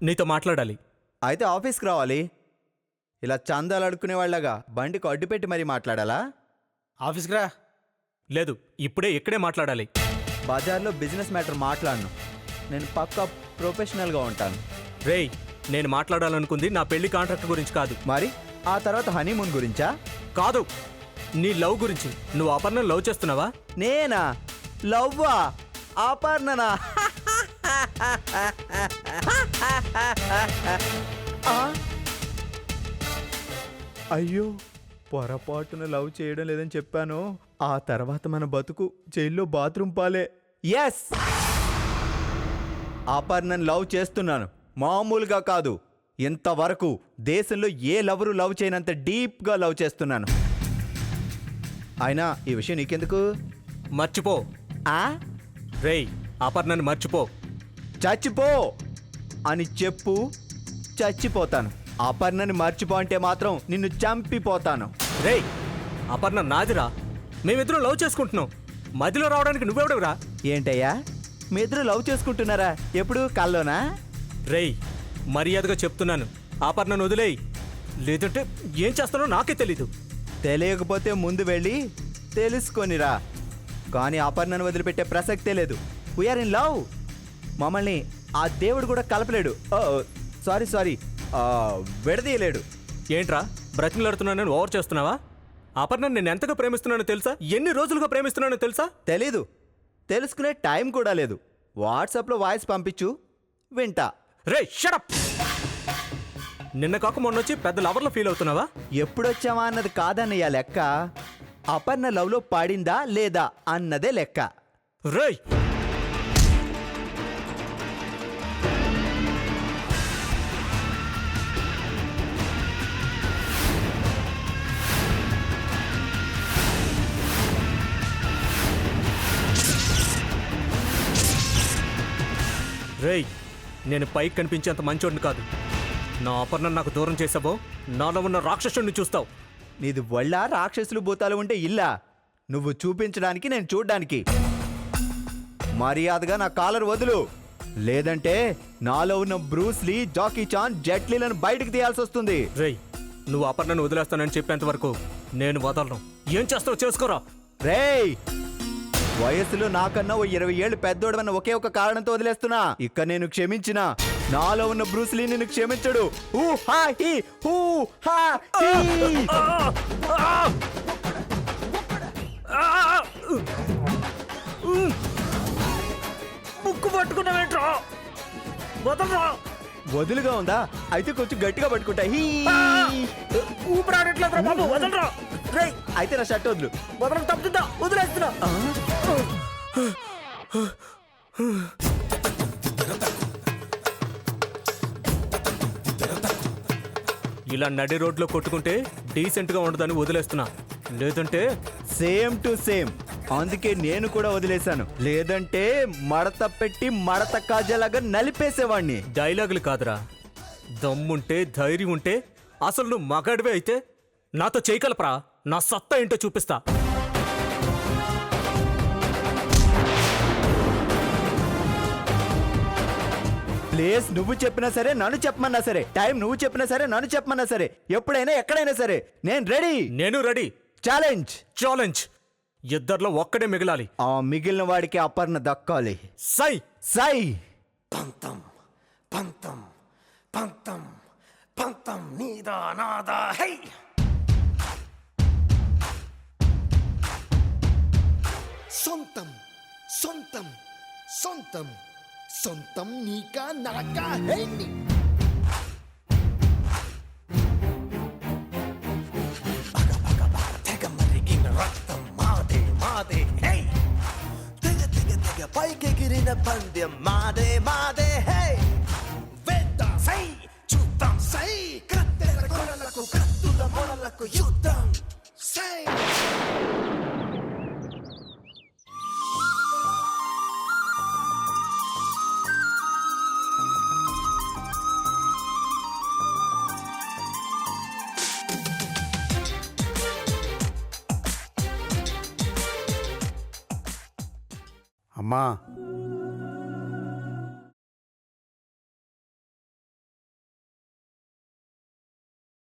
నీతో మాట్లాడాలి. అయితే ఆఫీస్కి రావాలి. ఇలా చందాలు అడుక్కునేవాళ్ళగా బండికి అడ్డు పెట్టి మరీ మాట్లాడాలా? ఆఫీస్కి రా. లేదు, ఇప్పుడే ఇక్కడే మాట్లాడాలి. బజార్లో బిజినెస్ మ్యాటర్ మాట్లాడను. నేను పక్కా ప్రొఫెషనల్గా ఉంటాను. రేయ్, నేను మాట్లాడాలనుకుంది నా పెళ్లి కాంట్రాక్ట్ గురించి కాదు. మరి ఆ తర్వాత హనీమూన్ గురించా? కాదు, నీ లవ్ గురించి. నువ్వు అపర్ణ లవ్ చేస్తున్నావా? నేనా? లవ్వా? అపర్ణనా? అయ్యో, పొరపాటున లవ్ చేయడం లేదని చెప్పాను. ఆ తర్వాత మన బతుకు జైల్లో బాత్రూమ్ పాలే. ఎస్, అపర్ణను లవ్ చేస్తున్నాను. మామూలుగా కాదు, ఇంతవరకు దేశంలో ఏ లవరు లవ్ చేయనంత డీప్గా లవ్ చేస్తున్నాను. అయినా ఈ విషయం నీకెందుకు? మర్చిపో. ఆ? రేయ్, అపర్ణను మర్చిపో. చచ్చిపో అని చెప్పు, చచ్చిపోతాను. అపర్ణని మర్చిపో అంటే మాత్రం నిన్ను చంపిపోతాను. రేయ్, అపర్ణ నాదిరా. మేమిద్దరం లవ్ చేసుకుంటున్నాం. మధ్యలో రావడానికి నువ్వెవడవురా? ఏంటయ్యా, మీ ఇద్దరు లవ్ చేసుకుంటున్నారా? ఎప్పుడు? కల్లోనా? రేయ్, మర్యాదగా చెప్తున్నాను, అపర్ణను వదిలేయ్. లేదంటే ఏం చేస్తానో నాకే తెలీదు. తెలియకపోతే ముందు వెళ్ళి తెలుసుకొనిరా. కానీ అపర్ణను వదిలిపెట్టే ప్రసక్తే లేదు. We are in love. మమ్మల్ని ఆ దేవుడు కూడా కలపలేడు. సారీ విడదీయలేడు. ఏంట్రా బ్రతిమలాడుతున్నానని ఓవర్ చేస్తున్నావా? అపర్ణను నేను ఎంతగా ప్రేమిస్తున్నానో తెలుసా? ఎన్ని రోజులుగా ప్రేమిస్తున్నానో తెలుసా? తెలీదు. తెలుసుకునే టైం కూడా లేదు. వాట్సాప్లో వాయిస్ పంపించు, వింటా. రేయ్, షటప్. నిన్న కాక మొన్నొచ్చి పెద్ద లవర్లో ఫీల్ అవుతున్నావా? ఎప్పుడొచ్చావా అన్నది కాదన్నయ్య లెక్క. అపర్ణ లవ్లో పడిందా లేదా అన్నదే లెక్క. రేయ్, రేయ్, నేను పైకి కనిపించేంత మంచోడిని కాదు. నా అపర్ణ నాకు దూరం చేసావో నాలో ఉన్న రాక్షసుడిని చూస్తావు. నీది వళ్ళ రాక్షసులు భూతాలు ఉంటే ఇల్లా? నువ్వు చూపించడానికి, నేను చూడ్డానికి. మర్యాదగా నా కాలర్ వదులు, లేదంటే నాలో ఉన్న బ్రూస్లీ, జాకీ చాన్, జెట్లీలను బయటకు తీయాల్సి వస్తుంది. రేయ్, నువ్వు అపర్ణను వదిలేస్తానని చెప్పేంత వరకు నేను వదలను. ఏం చేస్తావు చేసుకోరా. రేయ్, వయసులో నాకన్నా ఓ 20 ఏళ్ళు పెద్దోడమన్న ఒకే ఒక కారణంతో వదిలేస్తున్నా. ఇక నేను క్షమించిన నాలో ఉన్న బ్రూస్లీ నిన్ను క్షమించడు. ముక్కు పట్టుకున్నావేంట్రా? వదలరా. వదులుగా ఉందా? అయితే కొంచెం గట్టిగా పట్టుకుంటా. ఊపిరాడట్లేదురా బాబు, వదలరా. రేయ్, అయితే నా షర్ట్ వదులు. వదలకు తప్పుతుందా? వదిలేస్తున్నా. ఇలా నడి రోడ్లో కొట్టుకుంటే డీసెంట్గా ఉండదని వదిలేస్తున్నా. లేదంటే సేమ్ టు సేమ్. అందుకే నేను కూడా వదిలేశాను. లేదంటే మడత పెట్టి మడత కాజేలాగా నలిపేసేవాణ్ణి. డైలాగులు కాదురా, దమ్ముంటే ధైర్యం ఉంటే అసలు నువ్వు మగాడివే అయితే నాతో చేయగలపరా. నా సత్తా ఏంటో చూపిస్తా. ప్లేస్ నువ్వు చెప్పినా సరే, నన్ను చెప్పమన్నా సరే, టైం నువ్వు చెప్పినా సరే, నన్ను చెప్పమన్నా సరే, ఎప్పుడైనా ఎక్కడైనా సరే నేను రెడీ. నేను రెడీ. ఛాలెంజ్. ఛాలెంజ్. ఇద్దర్లో ఒక్కడే మిగలాలి. ఆ మిగిలిన వాడికి అపర్ణ దక్కాలి. సై సై. పంతం పంతం పంతం పంతం నీదా నాదా హై. సొంతం సొంతం సొంతం సొంతం నీకా నాకా హే నీ. పగ పగ పగ తెగ మరిగిన రక్తం మాదే మాదే హై. తెగ తెగ తెగ పైకెగిరిన పందెం మాదే మాదే హై. వేద్దాం సై, చూద్దాం సై, కత్తెర కొరలకు కత్తుల మొరలకు యుద్ధం సై. అమ్మా,